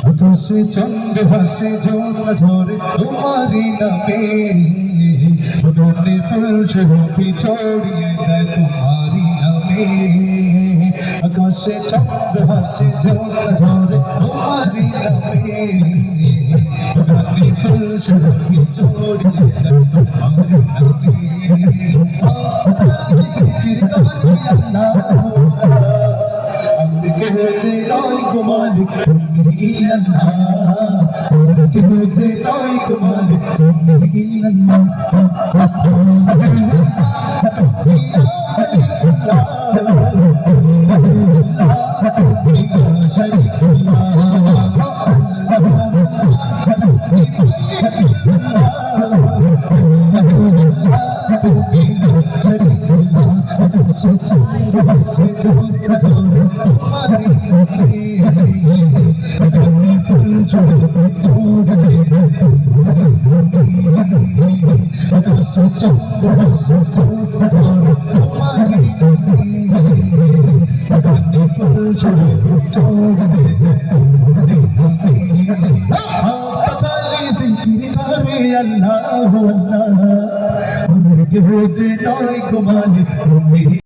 আকাশে চন্দ্র ভাসে জ্যোৎস্না ঝরে তোমারই নামে, বনে ফুল শোভে ছড়িয়ে দেয় তোমারই নামে। আকাশে চন্দ্র ভাসে জ্যোৎস্না ঝরে তোমারই নামে, বনে ফুল শোভে ছড়িয়ে দেয় তোমারই নামে। জিকির করি আল্লাহ, আমাকে হয়েছে নয় কুমারী ইল্লাল্লাহ, আমাকে হয়েছে নয় কুমারী আল্লাহ আল্লাহ, আমাকে হয়েছে নয় কুমারী তুমি।